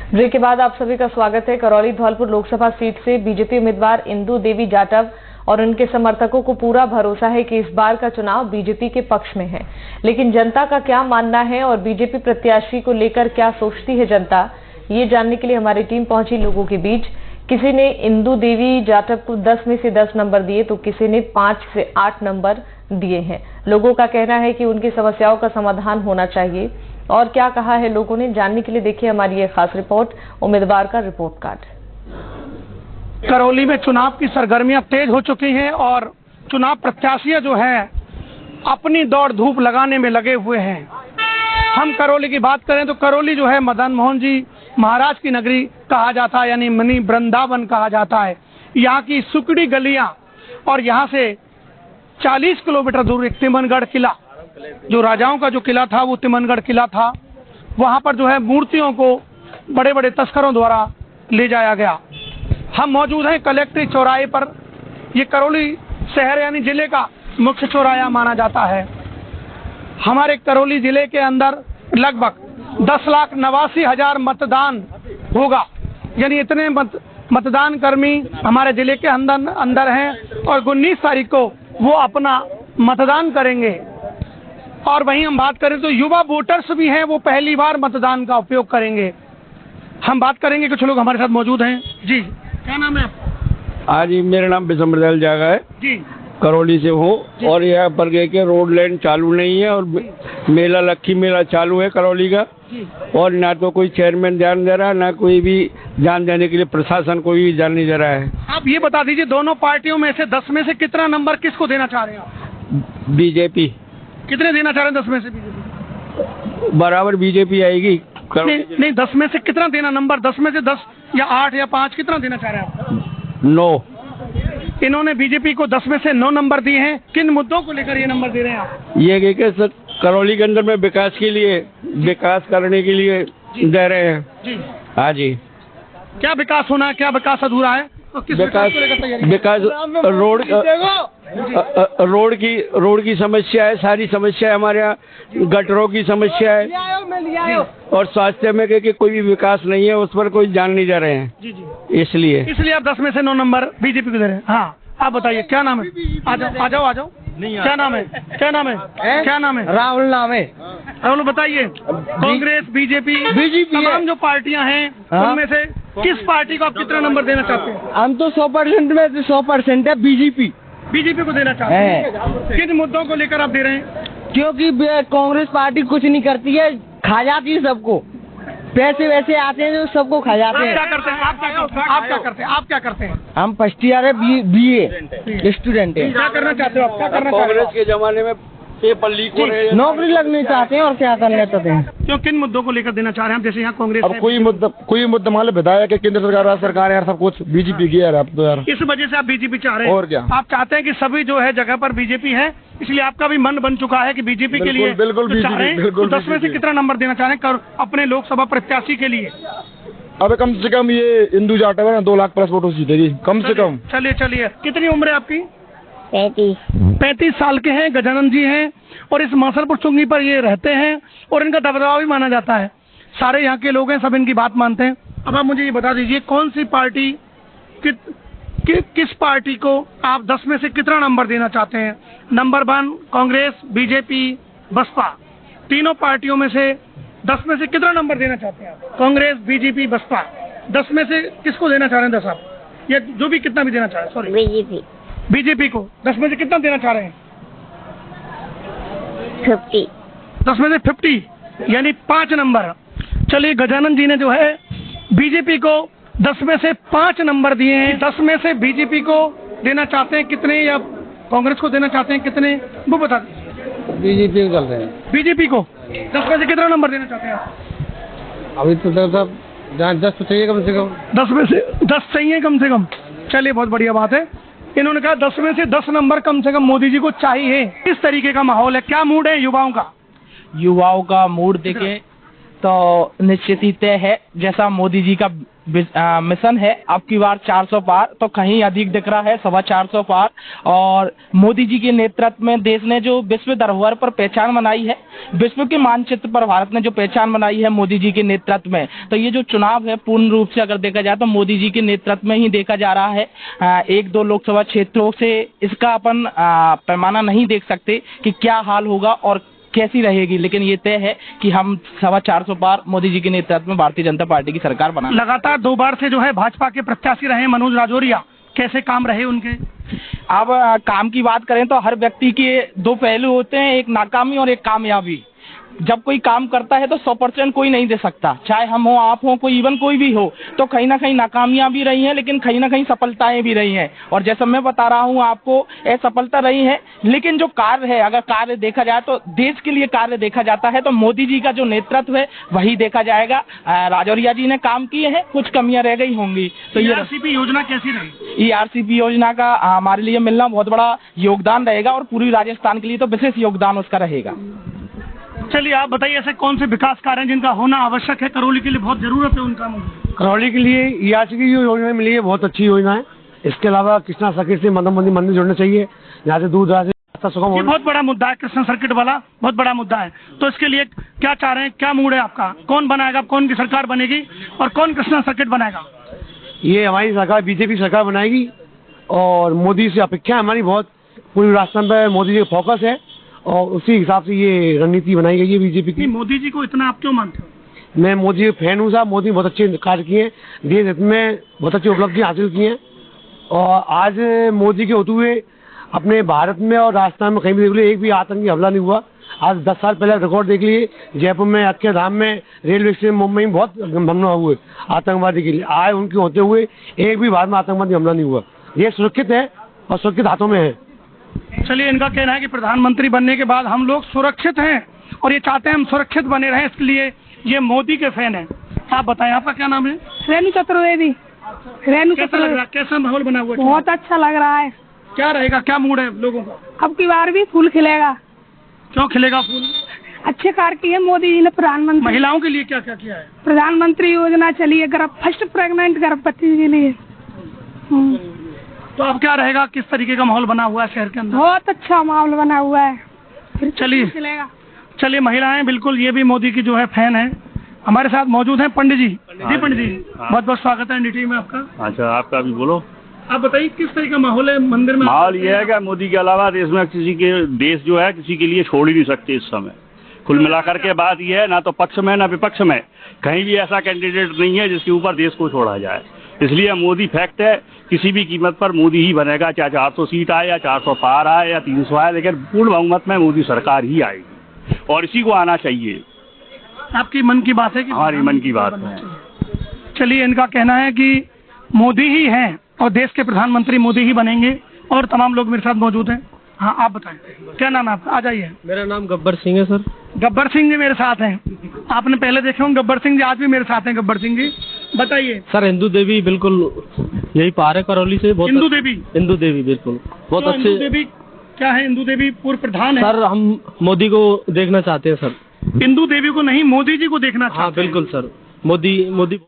Break के बाद आप सभी का स्वागत है। करौली धौलपुर लोकसभा सीट से बीजेपी उम्मीदवार इंदु देवी जाटव और उनके समर्थकों को पूरा भरोसा है कि इस बार का चुनाव बीजेपी के पक्ष में है। लेकिन जनता का क्या मानना है और बीजेपी प्रत्याशी को लेकर क्या सोचती है जनता, ये जानने के लिए हमारी टीम पहुंची लोगों के बीच। किसी ने इंदु देवी जाटव को 10 में से 10 नंबर दिए तो किसी ने 5 से 8 नंबर दिए हैं। लोगों का कहना है कि उनकी समस्याओं का समाधान होना चाहिए। और क्या कहा है लोगों ने, जानने के लिए देखिए हमारी ये खास रिपोर्ट, उम्मीदवार का रिपोर्ट कार्ड। करौली में चुनाव की सरगर्मियां तेज हो चुकी हैं और चुनाव प्रत्याशी जो हैं अपनी दौड़ धूप लगाने में लगे हुए हैं। हम करौली की बात करें तो करौली जो है मदन मोहन जी महाराज की नगरी कहा जाता है, यानी मिनी वृंदावन कहा जाता है। यहाँ की सुकड़ी गलियां और यहाँ से 40 किलोमीटर दूर एक तिमनगढ़ किला, जो राजाओं का जो किला था वो तिमनगढ़ किला था। वहाँ पर जो है मूर्तियों को बड़े बड़े तस्करों द्वारा ले जाया गया। हम मौजूद हैं कलेक्ट्रेट चौराहे पर। ये करौली शहर यानी जिले का मुख्य चौराहा माना जाता है। हमारे करौली जिले के अंदर लगभग 10,89,000 मतदान होगा, यानी इतने मतदान कर्मी हमारे जिले के अंदर हैं और 19 तारीख को वो अपना मतदान करेंगे। और वहीं हम बात करें तो युवा वोटर्स भी हैं, वो पहली बार मतदान का उपयोग करेंगे। हम बात करेंगे, कुछ लोग हमारे साथ मौजूद हैं। जी, क्या नाम है आपका? हाँ जी, मेरा नाम बिशम्बरदयाल जागा है जी, करौली से हूँ। और यहाँ पर के रोड लाइन चालू नहीं है और मेला लक्खी मेला चालू है करौली का जी। और ना तो कोई चेयरमैन ध्यान दे रहा है, ना कोई भी ध्यान देने के लिए प्रशासन कोई भी ध्यान नहीं दे रहा है। आप ये बता दीजिए, दोनों पार्टियों में से 10 में से कितना नंबर किसको देना चाह रहे हैं आप? बीजेपी। कितने देना चाह रहे हैं 10 में से? बीजेपी बराबर बीजेपी आएगी। नहीं, 10 में से कितना देना नंबर? 10 में से 10 या 8 या 5 कितना देना चाह रहे हैं आप? 9। इन्होंने बीजेपी को 10 में से 9 नंबर दिए हैं। किन मुद्दों को लेकर ये नंबर दे रहे हैं आप? ये कि करौली के अंदर में विकास के लिए, विकास करने के लिए दे रहे हैं जी। हाँ जी। क्या विकास होना है, क्या विकास अधूरा है? विकास रोड की समस्या है, सारी समस्या है हमारे यहाँ। गटरों की समस्या है और स्वास्थ्य में कि कोई भी विकास नहीं है, उस पर कोई ध्यान नहीं दे रहे हैं जी जी। इसलिए आप 10 में से 9 नंबर बीजेपी को दे रहे हैं। हाँ, आप बताइए क्या नाम है? आ जाओ। क्या नाम है? क्या नाम है? राहुल नाम है। राहुल, बताइए, कांग्रेस, बीजेपी तमाम जो पार्टियां हैं उनमें से किस पार्टी को आप कितना नंबर देना चाहते हैं? हम तो 100% में 100% है बीजेपी को देना चाहते हैं। किन मुद्दों को लेकर आप दे रहे हैं? क्योंकि कांग्रेस पार्टी कुछ नहीं करती है, खा जाती है सबको। पैसे वैसे आते हैं जो सबको खा जाते हैं। आप क्या करते हैं? हम फर्स्ट ईयर है, BA स्टूडेंट है। क्या करना चाहते हो आप? कांग्रेस के जमाने में पेपर लीक हो रहे हैं, नौकरी लगनी चाहते हैं और क्या करना चाहते हैं। क्यों, किन मुद्दों को लेकर देना चाह रहे हैं? जैसे यहाँ कांग्रेस अब कोई मुद्दा मान लो विधायक है, केंद्र सरकार, राज्य सरकार यार, सब कुछ बीजेपी की यार। अब तो यार इस वजह से आप बीजेपी चाह रहे हैं। और क्या, आप चाहते हैं कि सभी जो है जगह पर बीजेपी है, इसलिए आपका भी मन बन चुका है कि बीजेपी के लिए बिल्कुल बिल्कुल 10 में से कितना नंबर देना चाह रहे हैं अपने लोकसभा प्रत्याशी के लिए? अब कम से कम ये इंदु जाटव है ना, 2 लाख प्लस वोटों जीतेगी कम से कम। चलिए। कितनी उम्र है आपकी? 35 साल के हैं। गजानन जी हैं और इस मासलपुर चुंगी पर ये रहते हैं और इनका दबदबा भी माना जाता है। सारे यहाँ के लोग हैं, सब इनकी बात मानते हैं। अब आप मुझे ये बता दीजिए, कौन सी पार्टी किस पार्टी को आप 10 में से कितना नंबर देना चाहते हैं? नंबर 1 कांग्रेस, बीजेपी, बसपा, तीनों पार्टियों में से 10 में से कितना नंबर देना चाहते हैं आप? कांग्रेस, बीजेपी, बसपा, 10 में से किसको देना चाह रहे हैं? 10 आप, या जो भी कितना भी देना चाह रहे हैं? सॉरी, बीजेपी को 10 में से कितना देना चाह रहे हैं? 50। 10 में से 50, यानी 5 नंबर। चलिए, गजानन जी ने जो है बीजेपी को 10 में से 5 नंबर दिए हैं। 10 में से बीजेपी को देना चाहते हैं कितने, या कांग्रेस को देना चाहते हैं कितने, वो बता दीजिए। बीजेपी को चल रहे हैं। बीजेपी को 10 में से कितना नंबर देना चाहते हैं आप? अभी तो 10 तो चाहिए कम से कम। 10 में से 10 चाहिए कम से कम। चलिए, बहुत बढ़िया बात है। इन्होंने कहा 10 में से 10 नंबर कम से कम मोदी जी को चाहिए। किस तरीके का माहौल है, क्या मूड है युवाओं का? युवाओं का मूड देखें, तो निश्चित ही तय है, जैसा मोदी जी का मिशन है अब की बार 400 पार, तो कहीं अधिक दिख रहा है 450 पार। और मोदी जी के नेतृत्व में देश ने जो विश्व धरोहर पर पहचान बनाई है, विश्व के मानचित्र पर भारत ने जो पहचान बनाई है मोदी जी के नेतृत्व में, तो ये जो चुनाव है पूर्ण रूप से अगर देखा जाए तो मोदी जी के नेतृत्व में ही देखा जा रहा है। 1-2 लोकसभा क्षेत्रों से इसका अपन पैमाना नहीं देख सकते कि क्या हाल होगा और कैसी रहेगी, लेकिन ये तय है कि हम 450 पार मोदी जी के नेतृत्व में भारतीय जनता पार्टी की सरकार बना। लगातार 2 बार से जो है भाजपा के प्रत्याशी रहे मनोज राजौरिया, कैसे काम रहे उनके? अब काम की बात करें तो हर व्यक्ति के 2 पहलू होते हैं, एक नाकामी और एक कामयाबी। जब कोई काम करता है तो 100% कोई नहीं दे सकता, चाहे हम हो, आप हो, कोई इवन कोई भी हो, तो कहीं ना कहीं नाकामियां भी रही हैं, लेकिन कहीं ना कहीं सफलताएं भी रही हैं। और जैसा मैं बता रहा हूं आपको, सफलता रही है, लेकिन जो कार्य है, अगर कार्य देखा जाए तो देश के लिए कार्य देखा जाता है तो मोदी जी का जो नेतृत्व है वही देखा जाएगा। राजौरिया जी ने काम किए हैं, कुछ कमियां रह गई होंगी। तो ये ERCP योजना कैसी रही? ERCP योजना का हमारे लिए मिलना बहुत बड़ा योगदान रहेगा और पूरी राजस्थान के लिए तो विशेष योगदान उसका रहेगा। चलिए आप बताइए, ऐसे कौन से विकास कार्य हैं जिनका होना आवश्यक है, करौली के लिए बहुत जरूरत है उनका? करौली के लिए ERCP की योजना मिली है, बहुत अच्छी योजना है। इसके अलावा कृष्णा सर्किट से मदन मोहन मंदिर जोड़ना चाहिए, यहाँ से दूर दराज से सुगम। ये बहुत बड़ा मुद्दा है, कृष्णा सर्किट वाला बहुत बड़ा मुद्दा है। तो इसके लिए क्या चाह रहे हैं, क्या मूड है आपका? कौन बनाएगा, कौन की सरकार बनेगी और कौन कृष्णा सर्किट बनाएगा? ये हमारी सरकार BJP सरकार बनाएगी और मोदी से अपेक्षा हमारी बहुत, पूरी राजस्थान पर मोदी जी का फोकस है और उसी हिसाब से ये रणनीति बनाई गई है BJP की। मोदी जी को इतना आप क्यों मानते हो? मैं मोदी के फैन हूँ साहब। मोदी बहुत अच्छे कार्य किए हैं, देश हित में बहुत अच्छी उपलब्धि हासिल की हैं। और आज मोदी के होते हुए अपने भारत में और राजस्थान में कहीं भी देख लीजिए एक भी आतंकी हमला नहीं हुआ। आज 10 साल पहले रिकॉर्ड देख लिए, जयपुर में, अक्षरधाम में, रेलवे स्टेशन, मुंबई में बहुत हमला हुए आतंकवादी के लिए। आज उनके होते हुए एक भी भारत में आतंकवादी हमला नहीं हुआ। ये सुरक्षित है और सुरक्षित हाथों में है। चलिए, इनका कहना है कि प्रधानमंत्री बनने के बाद हम लोग सुरक्षित हैं और ये चाहते हैं हम सुरक्षित बने रहें, इसलिए ये मोदी के फैन हैं। आप बताएं, आपका क्या नाम है? रेणु चतुर्वेदी। कैसा माहौल बना हुआ है? बहुत अच्छा लग रहा है। क्या रहेगा, क्या मूड है लोगों का? अब की बार भी फूल खिलेगा। क्यों खिलेगा फूल? अच्छे कार्य किए मोदी जी ने। प्रधानमंत्री महिलाओं के लिए क्या क्या किया है? प्रधानमंत्री योजना चली है, फर्स्ट प्रेग्नेंट गर्भवती के लिए। तो अब क्या रहेगा, किस तरीके का माहौल बना हुआ है शहर के अंदर? बहुत अच्छा माहौल बना हुआ है। चलिए महिलाएं बिल्कुल ये भी मोदी की जो है फैन है। हमारे साथ मौजूद हैं पंडित जी। जी पंडित जी, बहुत बहुत स्वागत है NDTV में आपका। अच्छा, आपका भी बोलो। आप बताइए किस तरह का माहौल है मंदिर में? माहौल ये है कि मोदी के अलावा देश में देश जो है किसी के लिए छोड़ ही नहीं सकते इस समय। कुल मिलाकर के बात यह है, ना तो पक्ष में ना विपक्ष में कहीं भी ऐसा कैंडिडेट नहीं है जिसके ऊपर देश को छोड़ा जाए। इसलिए मोदी फैक्ट है, किसी भी कीमत पर मोदी ही बनेगा, चाहे 400 सीट आए या 400 पार आए या 300 आए, लेकिन पूर्ण बहुमत में मोदी सरकार ही आएगी और इसी को आना चाहिए। आपकी मन की बात है कि? हमारी मन की बात है। चलिए, इनका कहना है कि मोदी ही हैं और देश के प्रधानमंत्री मोदी ही बनेंगे और तमाम लोग मेरे साथ मौजूद हैं। हाँ, आप बताएं, क्या नाम है आपका? आ जाइए। मेरा नाम गब्बर सिंह है सर। गब्बर सिंह जी मेरे साथ हैं। आपने पहले देखे होंगे गब्बर सिंह जी, आज भी मेरे साथ हैं गब्बर सिंह जी। बताइए सर। इंदू देवी बिल्कुल यही पार है करौली से। बहुत इंदू देवी बिल्कुल बहुत अच्छे। इंदू देवी क्या है? इंदू देवी पूर्व प्रधान है सर। हम मोदी को देखना चाहते हैं सर। इंदू देवी को नहीं, मोदी जी को देखना चाहते हैं। हाँ बिल्कुल सर। मोदी